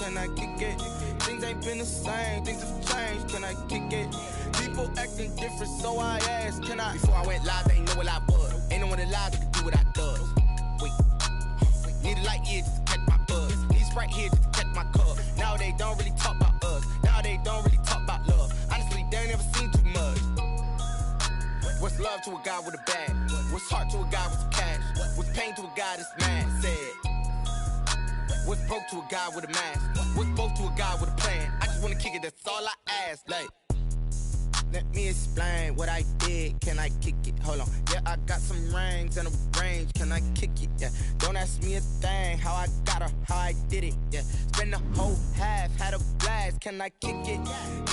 can I kick it? Things ain't been the same, things have changed, can I kick it? People acting different, so I asked, can I? Before I went live, they ain't know what I was. Ain't no one alive that could do what I does. Wait, need a light here just to catch my buzz. Need Sprite here just to catch my cup. Now they don't really talk about us. Now they don't really talk about love. Honestly, they ain't never seen too much. What's love to a guy with a bag? What's heart to a guy with some cash? What's pain to a guy that's mad? Said. What's broke to a guy with a mask? What's broke to a guy with a plan? I just wanna kick it, that's all I ask. Like, let me explain what I did. Can I kick it? Hold on. Yeah, I got some rings and a range. Can I kick it? Yeah. Don't ask me a thing. How I got her, how I did it. Yeah. Spend the whole half, had a blast. Can I kick it?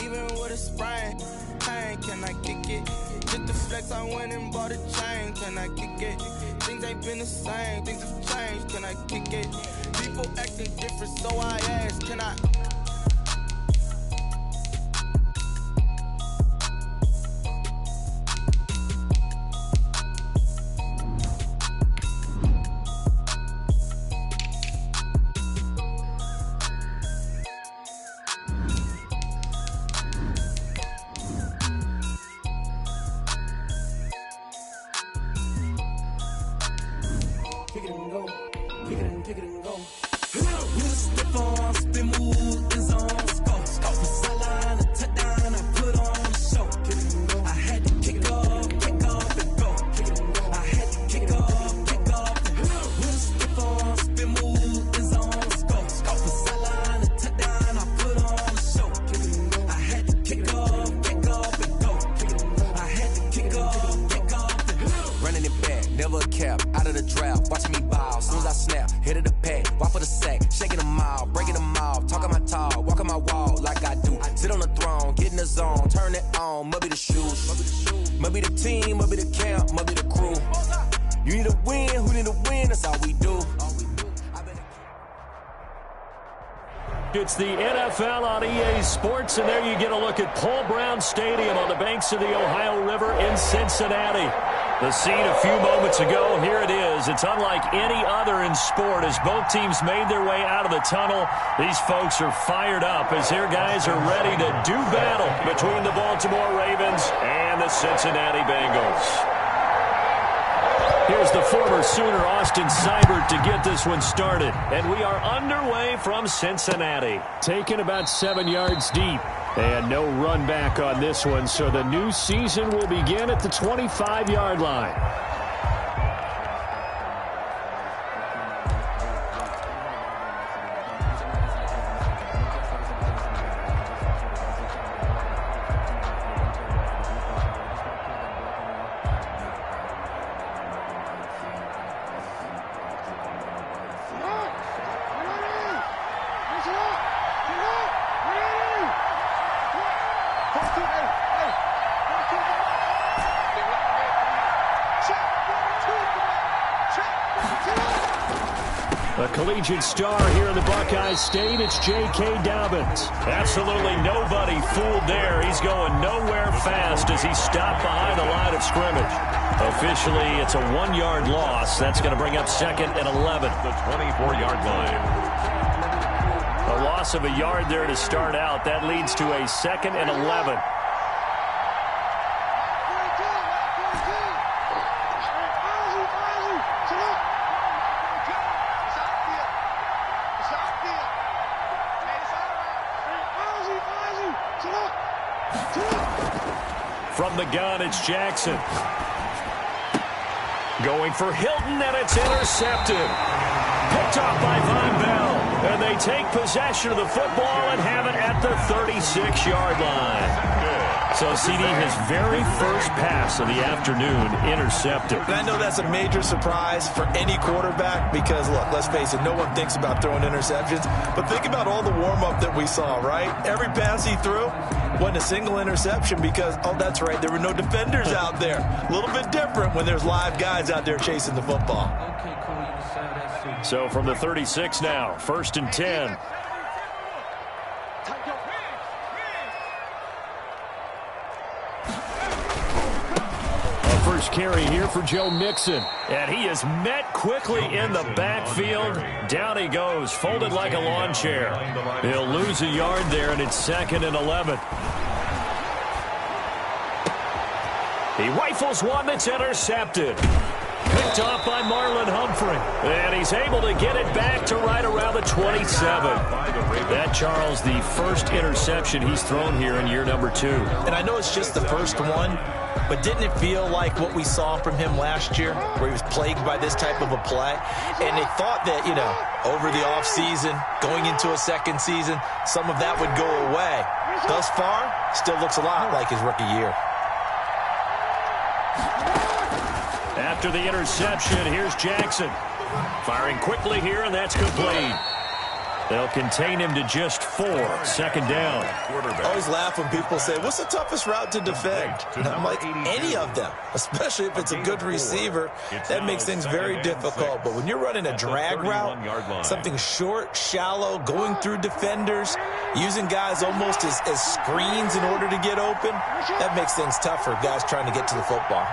Even with a sprain. Pain, can I kick it? Just the flex, I went and bought a chain. Can I kick it? Things ain't been the same. Things have changed. Can I kick it? People acting different, so I ask, can I? Kick it and go, kick it and go. Stiff on, spin move, in zone, scope. From sideline to touchdown, I put on the show. I had to kick off and go. I had to kick off and go. Stiff on, spin move, in zone, scope. From sideline to touchdown, I put on the show. I had to kick off and go. I had to kick off and go. Running it back, never a cap, out of the draft. Watching me ball, soon as I snap, hit of the pack, walk for the sack, shaking them out, breaking them out, talking my talk, walking my wall like I do. Sit on the throne, get in the zone, turn it on, must be the shoes, must be the team, must be the camp, must be the crew. You need a win, who need a win, that's all we do. It's the NFL on EA Sports, and there you get a look at Paul Brown Stadium on the banks of the Ohio River in Cincinnati. The scene a few moments ago, here it is. It's unlike any other in sport as both teams made their way out of the tunnel. These folks are fired up as their guys are ready to do battle between the Baltimore Ravens and the Cincinnati Bengals. Here's the former Sooner, Austin Seibert, to get this one started. And we are underway from Cincinnati. Taken about 7 yards deep. And no run back on this one, so the new season will begin at the 25-yard line. A collegiate star here in the Buckeye State, it's J.K. Dobbins. Absolutely nobody fooled there. He's going nowhere fast as he stopped behind the line of scrimmage. Officially, it's a 1-yard loss. That's going to bring up second and 11. The 24-yard line. A loss of a yard there to start out. That leads to a second and 11. From the gun, it's Jackson. Going for Hilton, and it's intercepted. Picked off by Von Bell. And they take possession of the football and have it at the 36-yard line. So CD, his very first pass of the afternoon intercepted. And I know that's a major surprise for any quarterback because, look, let's face it, no one thinks about throwing interceptions. But think about all the warm-up that we saw, right? Every pass he threw wasn't a single interception because, oh, that's right, there were no defenders out there. A little bit different when there's live guys out there chasing the football. So from the 36 now, 1st and 10. A first carry here for Joe Mixon. And he is met quickly in the backfield. Down he goes, folded like a lawn chair. He'll lose a yard there, and it's 2nd and 11. He rifles one that's intercepted. Picked off by Marlon Humphrey. And he's able to get it back to right around the 27. That, Charles, the first interception he's thrown here in year number 2. And I know it's just the first one, but didn't it feel like what we saw from him last year, where he was plagued by this type of a play? And they thought that, over the offseason, going into a second season, some of that would go away. Thus far, still looks a lot like his rookie year. After the interception, here's Jackson. Firing quickly here, and that's complete. They'll contain him to just 4. 2nd down. I always laugh when people say, what's the toughest route to defend? And I'm like, any of them, especially if it's a good receiver. That makes things very difficult. But when you're running a drag route, something short, shallow, going through defenders, using guys almost as screens in order to get open, that makes things tough for guys trying to get to the football.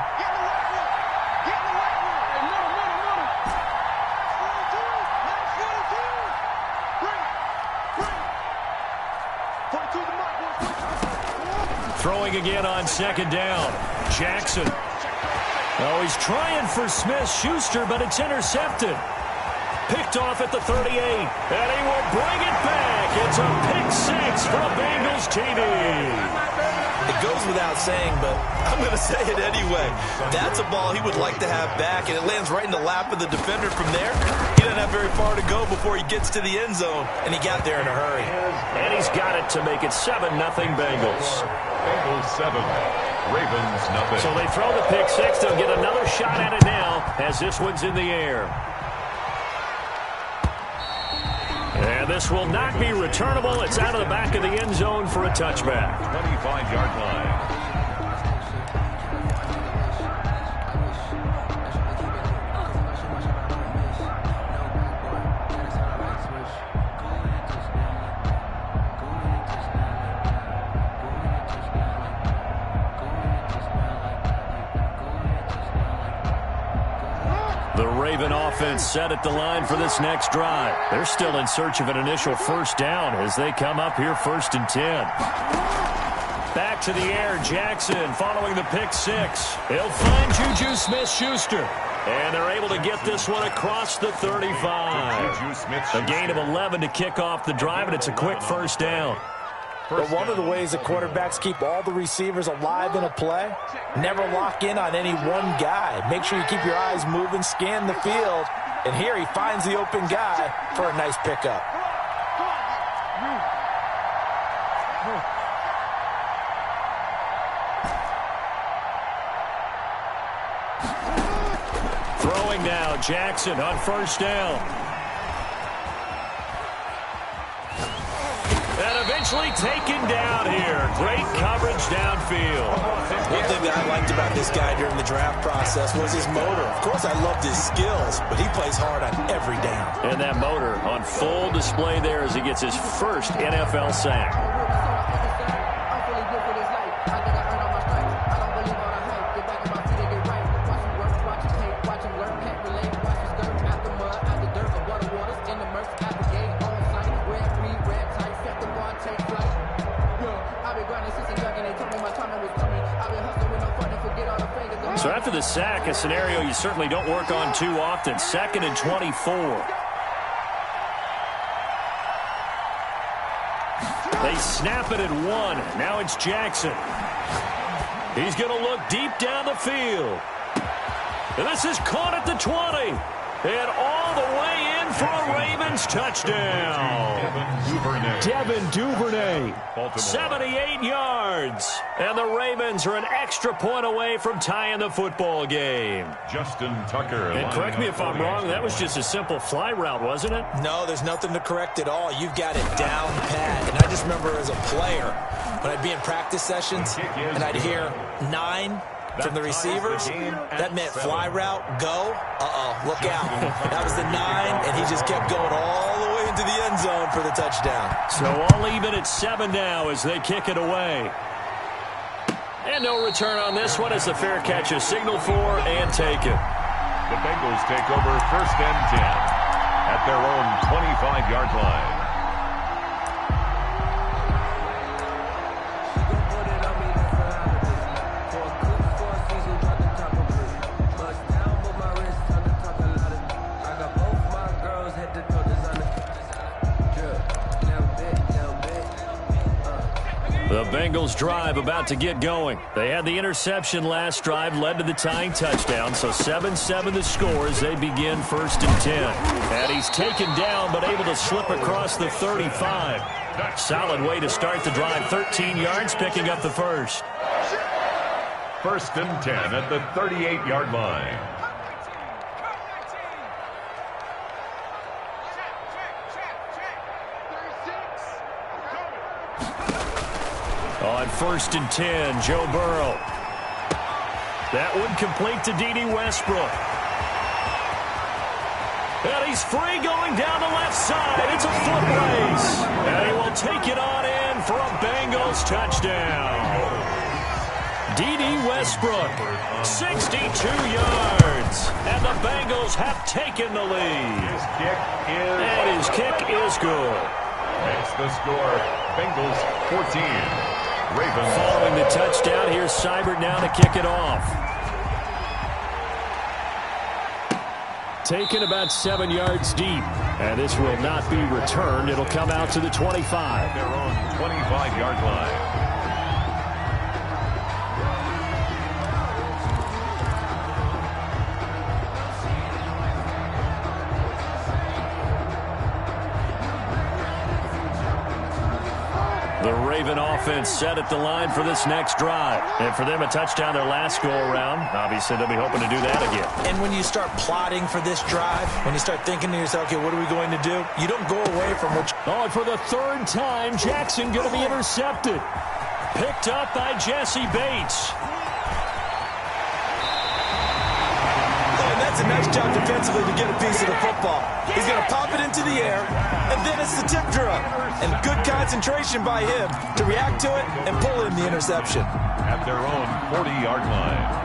Throwing again on 2nd down. Jackson. Oh, he's trying for Smith-Schuster, but it's intercepted. Picked off at the 38. And he will bring it back. It's a pick 6 for a Bengals TD. It goes without saying, but I'm going to say it anyway. That's a ball he would like to have back, and it lands right in the lap of the defender from there. He doesn't have very far to go before he gets to the end zone, and he got there in a hurry. And he's got it to make it 7-0 Bengals. Bengals 7, Ravens nothing. So they throw the pick 6. They'll get another shot at it now as this one's in the air. And this will not be returnable. It's out of the back of the end zone for a touchback. 25-yard line. The Raven offense set at the line for this next drive. They're still in search of an initial first down as they come up here 1st and 10. Back to the air, Jackson following the pick 6. He'll find Juju Smith-Schuster. And they're able to get this one across the 35. A gain of 11 to kick off the drive, and it's a quick first down. But one of the ways that quarterbacks keep all the receivers alive in a play, never lock in on any one guy. Make sure you keep your eyes moving, scan the field, and here he finds the open guy for a nice pickup. Throwing now, Jackson on first down. And eventually taken down here. Great coverage downfield. One thing that I liked about this guy during the draft process was his motor. Of course, I loved his skills, but he plays hard on every down. And that motor on full display there as he gets his first NFL sack. So after the sack, a scenario you certainly don't work on too often. 2nd and 24. They snap it at 1. Now it's Jackson. He's going to look deep down the field. And this is caught at the 20. And all the way in for a Ravens touchdown. Devin Duvernay. 78 yards. And the Ravens are an extra point away from tying the football game. Justin Tucker. And correct me if I'm wrong, that was just a simple fly route, wasn't it? No, there's nothing to correct at all. You've got it down pat. And I just remember as a player, when I'd be in practice sessions, and I'd hear 9 from the receivers, that meant fly route, go, look out. That was the 9, and he just kept going all the way into the end zone for the touchdown. So all even at 7 now as they kick it away. And no return on this one as the fair catch is signaled for and taken. The Bengals take over 1st and 10 at their own 25-yard line. The Bengals drive about to get going. They had the interception last drive, led to the tying touchdown, so 7-7 the score as they begin 1st and 10. And he's taken down but able to slip across the 35. Solid way to start the drive, 13 yards, picking up the first. 1st and 10 at the 38-yard line. On 1st and 10, Joe Burrow. That one complete to D.D. Westbrook. And he's free going down the left side. It's a foot race. And he will take it on in for a Bengals touchdown. D.D. Westbrook, 62 yards. And the Bengals have taken the lead. His kick is good. Makes the score Bengals 14. Ravens. Following the touchdown, here's Seibert now to kick it off. Taken about 7 yards deep. And this will not be returned. It'll come out to the 25. Their own 25-yard line. The Raven offense set at the line for this next drive. And for them, a touchdown their last go-around. Obviously, they'll be hoping to do that again. And when you start plotting for this drive, when you start thinking to yourself, okay, what are we going to do? You don't go away from what Oh, and for the 3rd time, Jackson going to be intercepted. Picked up by Jesse Bates. That's a nice job defensively to get a piece of the football. He's going to pop it into the air, and then it's the tip drill. And good concentration by him to react to it and pull in the interception. At their own 40-yard line.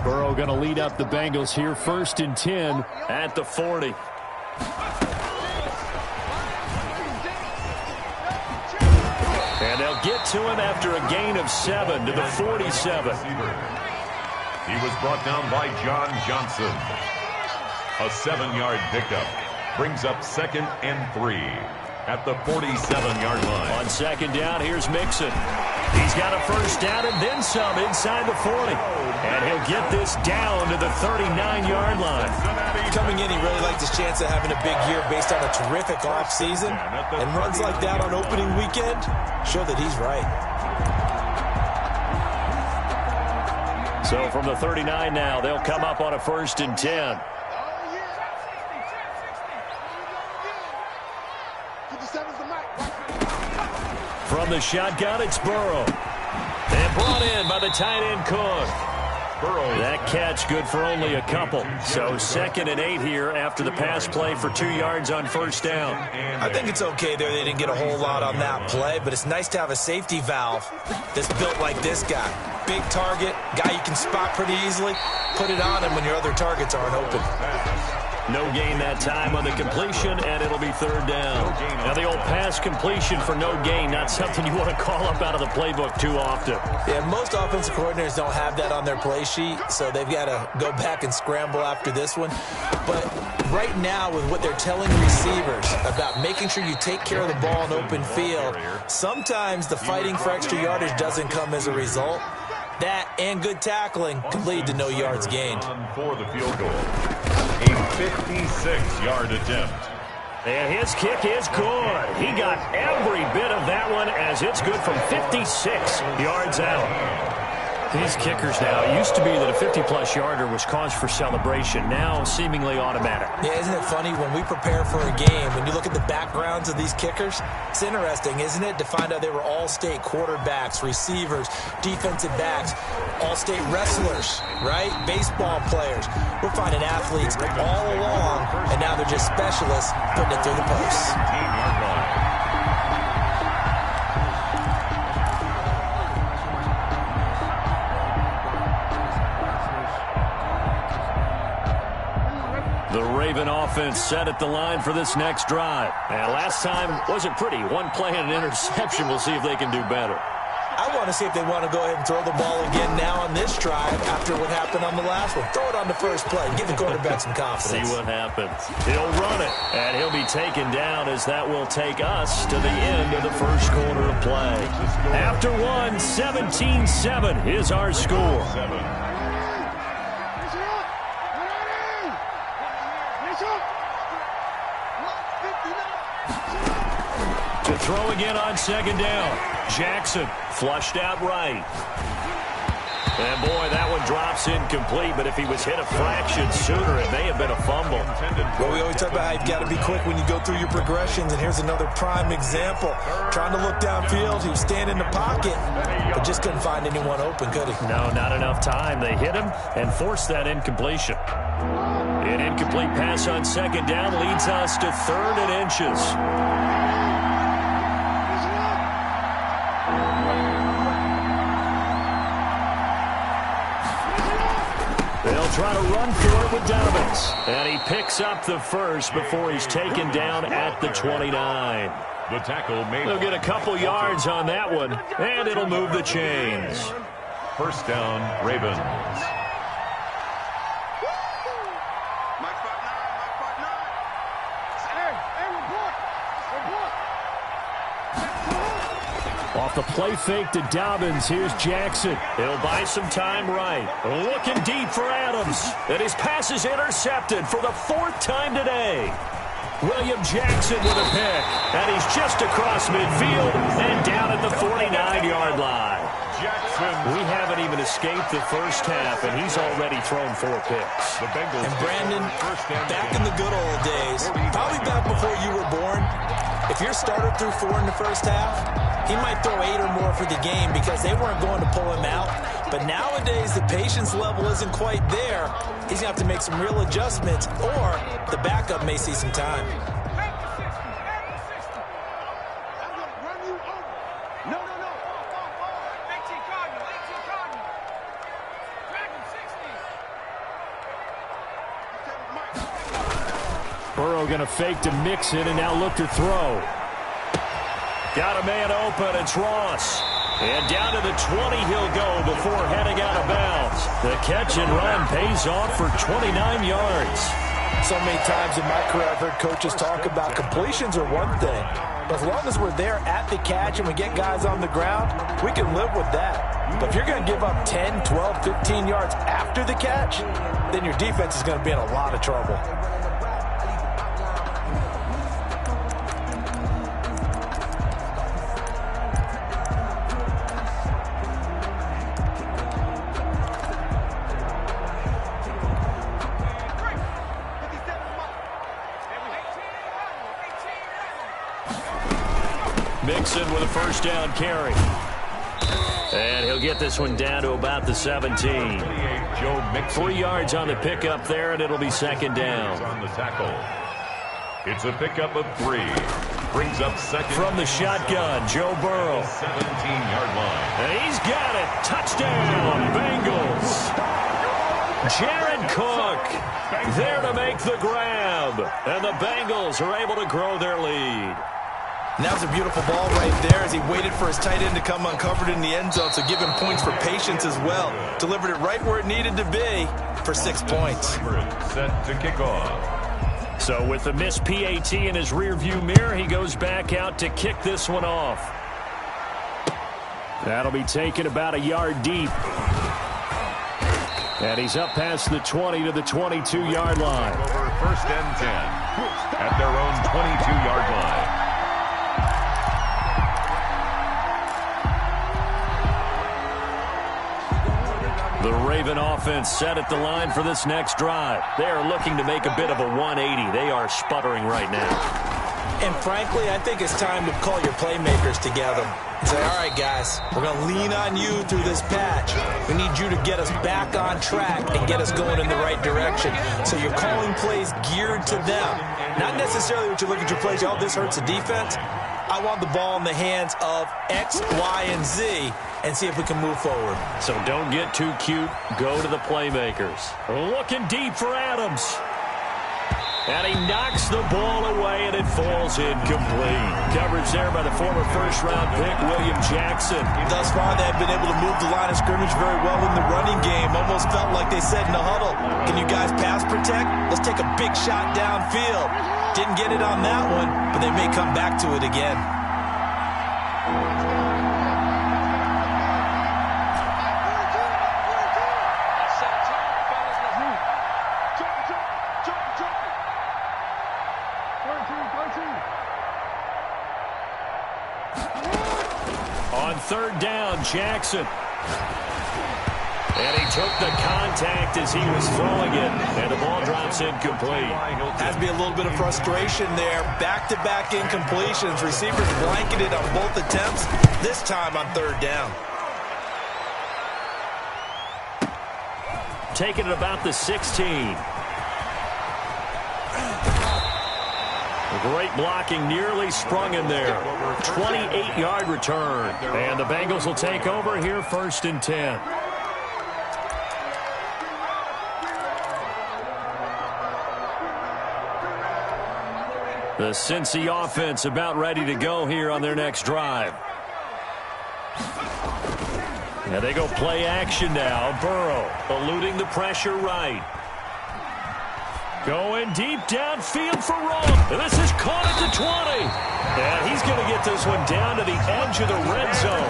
Burrow going to lead up the Bengals here, 1st and 10 at the 40. And they'll get to him after a gain of 7 to the 47. He was brought down by John Johnson. A 7-yard pickup brings up 2nd and 3 at the 47-yard line. On 2nd down, here's Mixon. He's got a 1st down and then some inside the 40. And he'll get this down to the 39-yard line. Coming in, he really liked his chance of having a big year based on a terrific offseason. And runs like that on opening weekend show that he's right. So from the 39 now, they'll come up on a 1st and 10. From the shotgun, it's Burrow. And brought in by the tight end Cook. Burrow. That catch good for only a couple. So 2nd and 8 here after the pass play for 2 yards on 1st down. I think it's okay there. They didn't get a whole lot on that play, but it's nice to have a safety valve that's built like this guy. Big target, guy you can spot pretty easily. Put it on him when your other targets aren't open. No gain that time on the completion, and it'll be 3rd down. Now, the old pass completion for no gain, not something you want to call up out of the playbook too often. Yeah, most offensive coordinators don't have that on their play sheet, so they've got to go back and scramble after this one. But right now, with what they're telling receivers about making sure you take care of the ball in open field, sometimes the fighting for extra yardage doesn't come as a result. That and good tackling can lead to no yards gained. For the field goal. A 56-yard attempt. And his kick is good. He got every bit of that one as it's good from 56 yards out. These kickers now, it used to be that a 50-plus yarder was cause for celebration. Now, seemingly automatic. Yeah, isn't it funny when we prepare for a game, when you look at the backgrounds of these kickers, it's interesting, isn't it, to find out they were all-state quarterbacks, receivers, defensive backs, all-state wrestlers, right? Baseball players. We're finding athletes all along, and now they're just specialists putting it through the posts. The Raven offense set at the line for this next drive. And last time wasn't pretty. One play and an interception. We'll see if they can do better. I want to see if they want to go ahead and throw the ball again now on this drive after what happened on the last one. Throw it on the first play. Give the quarterback some confidence. See what happens. He'll run it, and he'll be taken down as that will take us to the end of the first quarter of play. After one, 17-7 is our score. To throw again on second down. Jackson flushed out right. And boy, that one drops incomplete, but if he was hit a fraction sooner, it may have been a fumble. Well, we always talk about how you've got to be quick when you go through your progressions, and here's another prime example. Trying to look downfield, he was standing in the pocket, but just couldn't find anyone open, could he? No, not enough time. They hit him and forced that incompletion. An incomplete pass on second down leads us to 3rd and inches. They'll try to run for it with Dobbins. And he picks up the first before he's taken down at the 29. The tackle made. They'll get a couple yards on that one, and it'll move the chains. First down, Ravens. Off the play fake to Dobbins, here's Jackson. He'll buy some time right. Looking deep for Adams. And his pass is intercepted for the 4th time today. William Jackson with a pick. And he's just across midfield and down at the 49-yard line. We haven't even escaped the first half, and he's already thrown 4 picks. And Brandon, back in the good old days, probably back before you were born, if your starter threw 4 in the first half, he might throw 8 or more for the game because they weren't going to pull him out. But nowadays, the patience level isn't quite there. He's going to have to make some real adjustments, or the backup may see some time. Burrow going to fake to Mixon and now look to throw. Got a man open, it's Ross. And down to the 20 he'll go before heading out of bounds. The catch and run pays off for 29 yards. So many times in my career I've heard coaches talk about completions are one thing. But as long as we're there at the catch and we get guys on the ground, we can live with that. But if you're going to give up 10, 12, 15 yards after the catch, then your defense is going to be in a lot of trouble. Mixon with a first down carry. And he'll get this one down to about the 17. 3 yards on the pickup there, and it'll be second down. On the tackle. It's a pickup of 3. Brings up second. From the shotgun, Joe Burrow. 17-yard line. And he's got it. Touchdown, Bengals. Jared Cook there to make the grab. And the Bengals are able to grow their lead. And that was a beautiful ball right there as he waited for his tight end to come uncovered in the end zone, so give him points for patience as well. Delivered it right where it needed to be for 6 points. Set to kick off. So with the missed PAT in his rearview mirror, he goes back out to kick this one off. That'll be taken about a yard deep. And he's up past the 20 to the 22-yard line. Over first and 10 at their own 22-yard line. The Raven offense set at the line for this next drive. They are looking to make a bit of a 180. They are sputtering right now. And frankly, I think it's time to call your playmakers together and say, all right, guys, we're going to lean on you through this patch. We need you to get us back on track and get us going in the right direction. So you're calling plays geared to them. Not necessarily what you look at your plays, oh, this hurts the defense. I want the ball in the hands of X, Y, and Z and see if we can move forward. So don't get too cute. Go to the playmakers. Looking deep for Adams. And he knocks the ball away, and it falls incomplete. Coverage there by the former first-round pick, William Jackson. Thus far, they have been able to move the line of scrimmage very well in the running game. Almost felt like they said in the huddle, can you guys pass protect? Let's take a big shot downfield. Didn't get it on that one, but they may come back to it again. On third down, Jackson. And he took the contact as he was throwing it. And the ball drops incomplete. Has to be a little bit of frustration there. Back-to-back incompletions. Receivers blanketed on both attempts, this time on third down. Taking it about the 16. Great blocking, nearly sprung in there. 28-yard return. And the Bengals will take over here, 1st and 10. The Cincy offense about ready to go here on their next drive. And they go play action now. Burrow eluding the pressure right. Going deep downfield for Rowe. And this is caught at the 20. And he's going to get this one down to the edge of the red zone.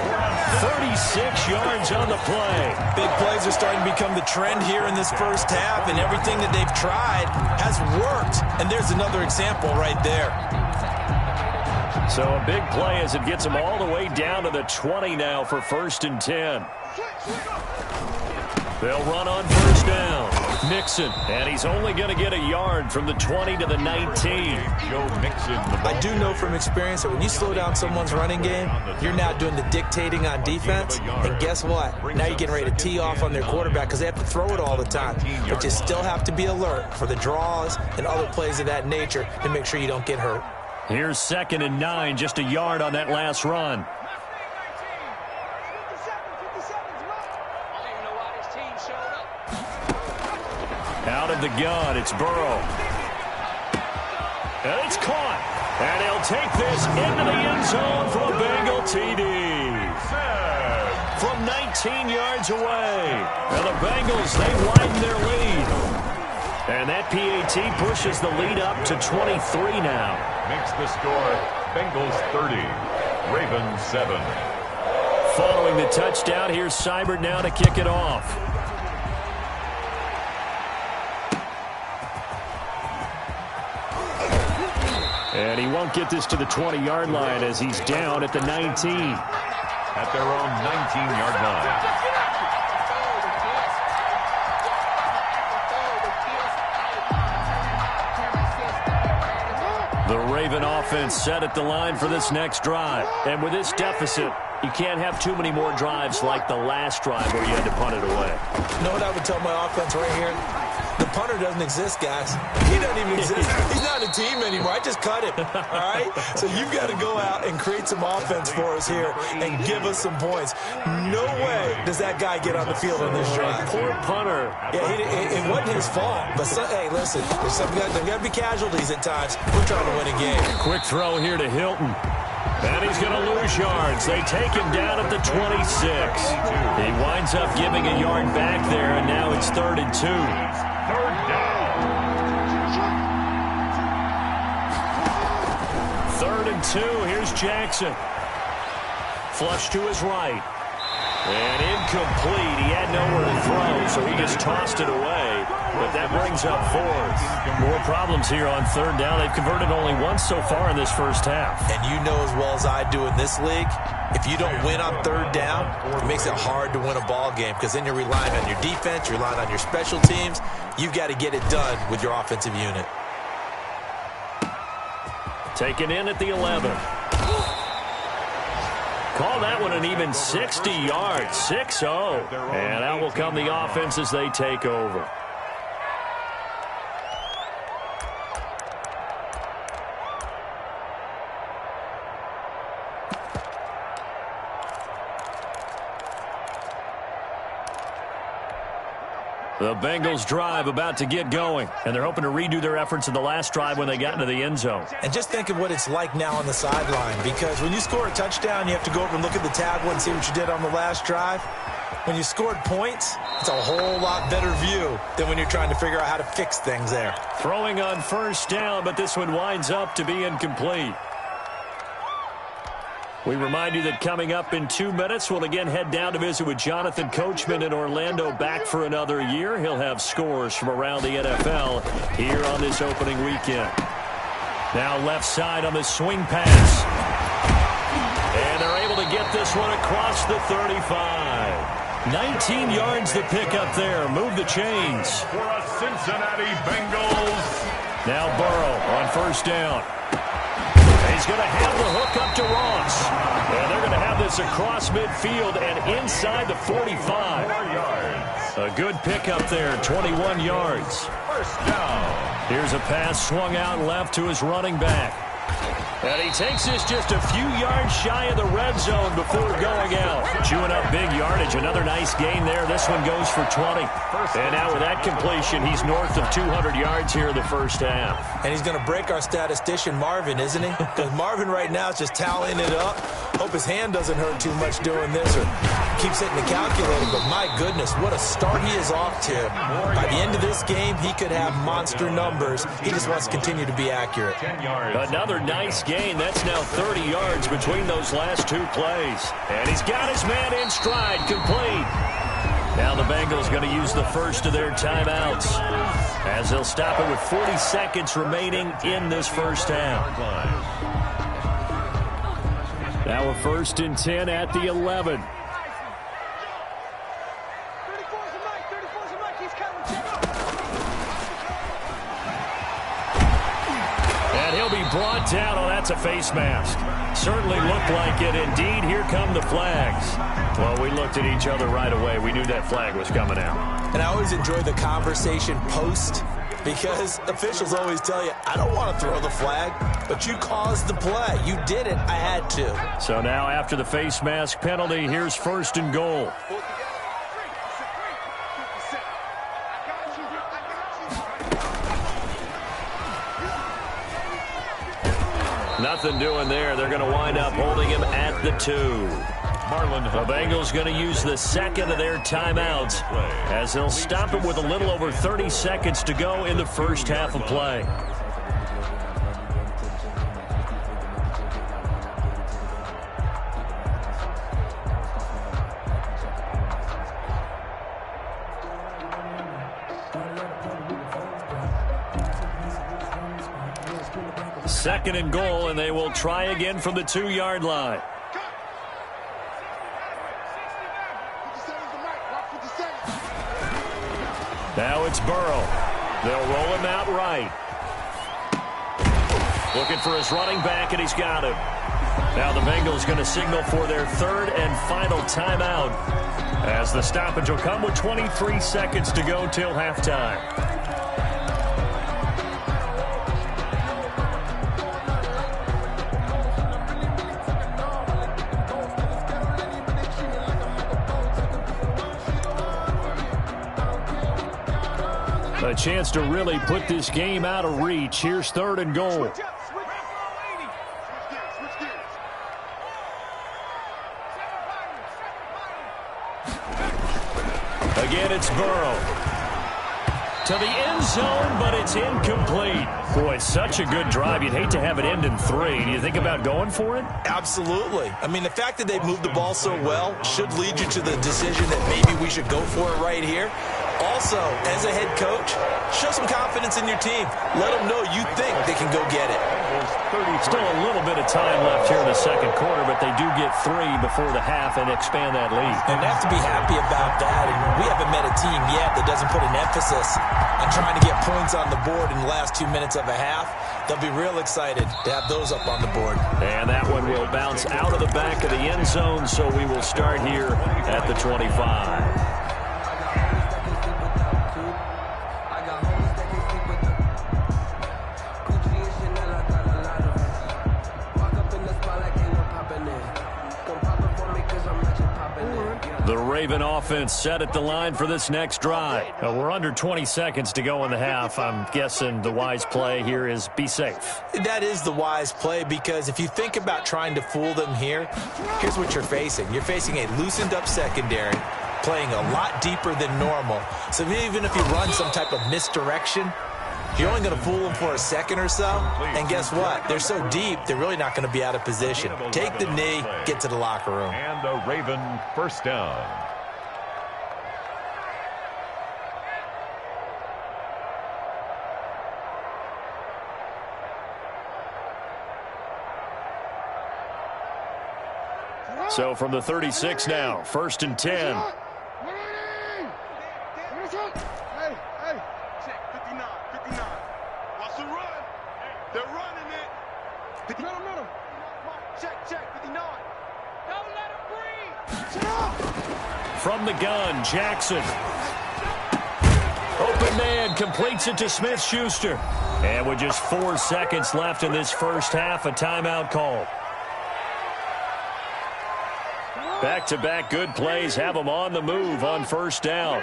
36 yards on the play. Big plays are starting to become the trend here in this first half, and everything that they've tried has worked. And there's another example right there. So a big play as it gets them all the way down to the 20 now for 1st and 10. They'll run on 1st down. Mixon, and he's only going to get a yard from the 20 to the 19. I do know from experience that when you slow down someone's running game, you're now doing the dictating on defense, and guess what? Now you're getting ready to tee off on their quarterback because they have to throw it all the time. But you still have to be alert for the draws and other plays of that nature to make sure you don't get hurt. Here's 2nd and 9, just a yard on that last run. Out of the gun, it's Burrow. And it's caught. And he'll take this into the end zone for a Bengal TD. From 19 yards away. And the Bengals, they widen their lead. And that PAT pushes the lead up to 23 now. Makes the score Bengals 30, Ravens 7. Following the touchdown, here's Seibert now to kick it off. And he won't get this to the 20-yard line as he's down at the 19. At their own 19-yard line. The Raven offense set at the line for this next drive. And with this deficit, you can't have too many more drives like the last drive where you had to punt it away. You know what I would tell my offense right here? The punter doesn't exist, guys. He doesn't even exist. He's not a team anymore. I just cut him, all right? So you've got to go out and create some offense for us here and give us some points. No way does that guy get on the field on this drive. Poor punter. Yeah, it wasn't his fault. But, hey, listen, there's got to be casualties at times. We're trying to win a game. Quick throw here to Hilton. And he's going to lose yards. They take him down at the 26. He winds up giving a yard back there, and now it's 3rd and 2. Third down. 3rd and 2. Here's Jackson. Flush to his right. And incomplete. He had nowhere to throw, so he just tossed it away. but that brings up fourth. More problems here on third down. They've converted only once so far in this first half. And you know as well as I do in this league, if you don't win on third down, it makes it hard to win a ball game because then you're relying on your defense, you're relying on your special teams. You've got to get it done with your offensive unit. Taken in at the 11. Call that one an even 60 yards, 6-0. And out will come the offense as they take over. The Bengals drive about to get going, and they're hoping to redo their efforts in the last drive when they got into the end zone. And just think of what it's like now on the sideline, because when you score a touchdown, you have to go over and look at the tablet and see what you did on the last drive. When you scored points, it's a whole lot better view than when you're trying to figure out how to fix things there. Throwing on first down, but this one winds up to be incomplete. We remind you that coming up in 2 minutes, we'll again head down to visit with Jonathan Coachman in Orlando, back for another year. He'll have scores from around the NFL here on this opening weekend. Now left side on the swing pass. And they're able to get this one across the 35. 19 yards to pick up there. Move the chains. For a Cincinnati Bengals. Now Burrow on first down. He's going to have the hook up to Ross. And they're going to have this across midfield and inside the 45. 4 yards. A good pickup there, 21 yards. First down. Here's a pass swung out left to his running back. And he takes this just a few yards shy of the red zone before going out. Chewing up big yardage. Another nice gain there. This one goes for 20. And now with that completion, he's north of 200 yards here in the first half. And he's going to break our statistician Marvin, isn't he? Because Marvin right now is just tallying it up. Hope his hand doesn't hurt too much doing this or keeps hitting the calculator. But my goodness, what a start he is off to. By the end of this game, he could have monster numbers. He just wants to continue to be accurate. 10 yards. Another nice gain. That's now 30 yards between those last two plays. And he's got his man in stride, complete. Now the Bengals going to use the first of their timeouts as they'll stop it with 40 seconds remaining in this first half. Now a 1st and 10 at the 11. And he'll be brought down. Oh, that's a face mask. Certainly looked like it. Indeed, here come the flags. Well, we looked at each other right away. We knew that flag was coming out. And I always enjoy the conversation post because officials always tell you, I don't want to throw the flag, but you caused the play. You did it. I had to. So now after the face mask penalty, here's 1st and goal. Nothing doing there. They're going to wind up holding him at the 2. The Bengals going to use the second of their timeouts as they'll stop it with a little over 30 seconds to go in the first half of play. Second and goal, and they will try again from the 2-yard line. Now it's Burrow. They'll roll him out right. Looking for his running back, and he's got him. Now the Bengals going to signal for their 3rd and final timeout as the stoppage will come with 23 seconds to go till halftime. A chance to really put this game out of reach. Here's 3rd and goal. Again, it's Burrow. To the end zone, but it's incomplete. Boy, such a good drive. You'd hate to have it end in 3. Do you think about going for it? Absolutely. I mean, the fact that they moved the ball so well should lead you to the decision that maybe we should go for it right here. Also, as a head coach, show some confidence in your team. Let them know you think they can go get it. Still a little bit of time left here in the second quarter, but they do get 3 before the half and expand that lead. And they have to be happy about that. And we haven't met a team yet that doesn't put an emphasis on trying to get points on the board in the last 2 minutes of a half. They'll be real excited to have those up on the board. And that one will bounce out of the back of the end zone, so we will start here at the 25. The Raven offense set at the line for this next drive. We're under 20 seconds to go in the half. I'm guessing the wise play here is be safe. That is the wise play, because if you think about trying to fool them here, here's what you're facing. You're facing a loosened up secondary, playing a lot deeper than normal. So even if you run some type of misdirection, you're only going to fool them for a second or so. And guess what? They're so deep, they're really not going to be out of position. Take the knee, get to the locker room. And a Raven first down. So from the 36 now, 1st and 10. From the gun, Jackson. Open man, completes it to Smith-Schuster. And with just 4 seconds left in this first half, a timeout call. Back-to-back good plays have them on the move on first down.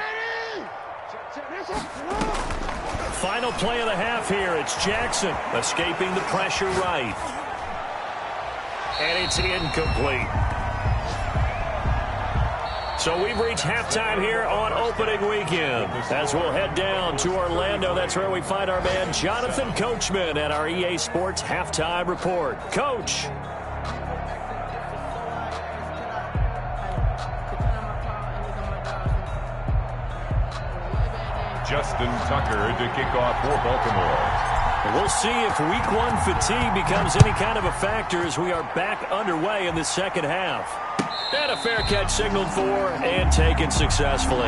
Final play of the half here. It's Jackson escaping the pressure right. And it's incomplete. So we've reached halftime here on opening weekend. As we'll head down to Orlando, that's where we find our man Jonathan Coachman at our EA Sports Halftime Report. Coach. Justin Tucker to kick off for Baltimore. We'll see if week 1 fatigue becomes any kind of a factor as we are back underway in the second half. And a fair catch signaled for and taken successfully.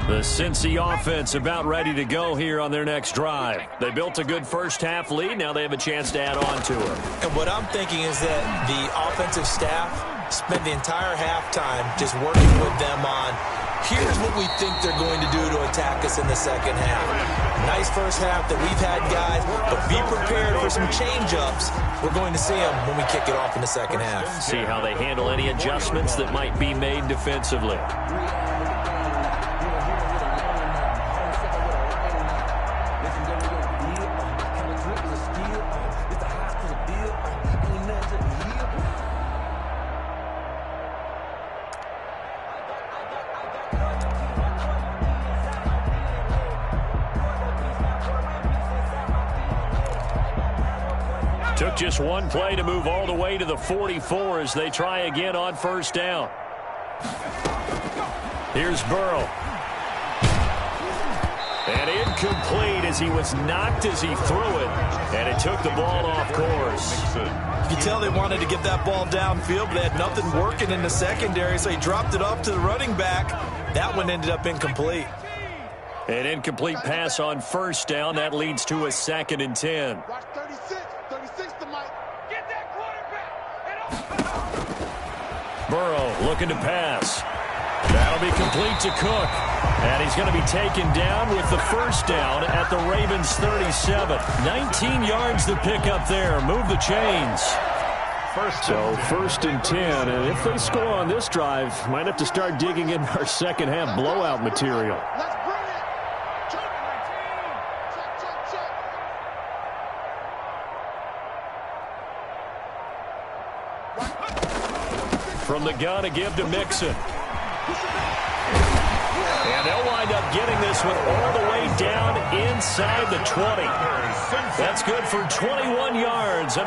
The Cincy offense about ready to go here on their next drive. They built a good first half lead. Now they have a chance to add on to it. And what I'm thinking is that the offensive staff spent the entire halftime just working with them on, here's what we think they're going to do to attack us in the second half. Nice first half that we've had, guys, but be prepared for some change-ups. We're going to see them when we kick it off in the second half. See how they handle any adjustments that might be made defensively. Took just one play to move all the way to the 44 as they try again on first down. Here's Burrow. And incomplete as he was knocked as he threw it. And it took the ball off course. You can tell they wanted to get that ball downfield, but they had nothing working in the secondary, so he dropped it off to the running back. That one ended up incomplete. An incomplete pass on first down. That leads to a 2nd and 10. Watch 36 to Mike. Get that quarterback. Burrow looking to pass. That'll be complete to Cook. And he's going to be taken down with the first down at the Ravens 37. 19 yards to pick up there. Move the chains. So 1st and 10. And if they score on this drive, might have to start digging in our second half blowout material. Let's bring it. Check. From the gun to give to Mixon. And they'll wind up getting this this one all the way down inside the 20. That's good for 21 yards. And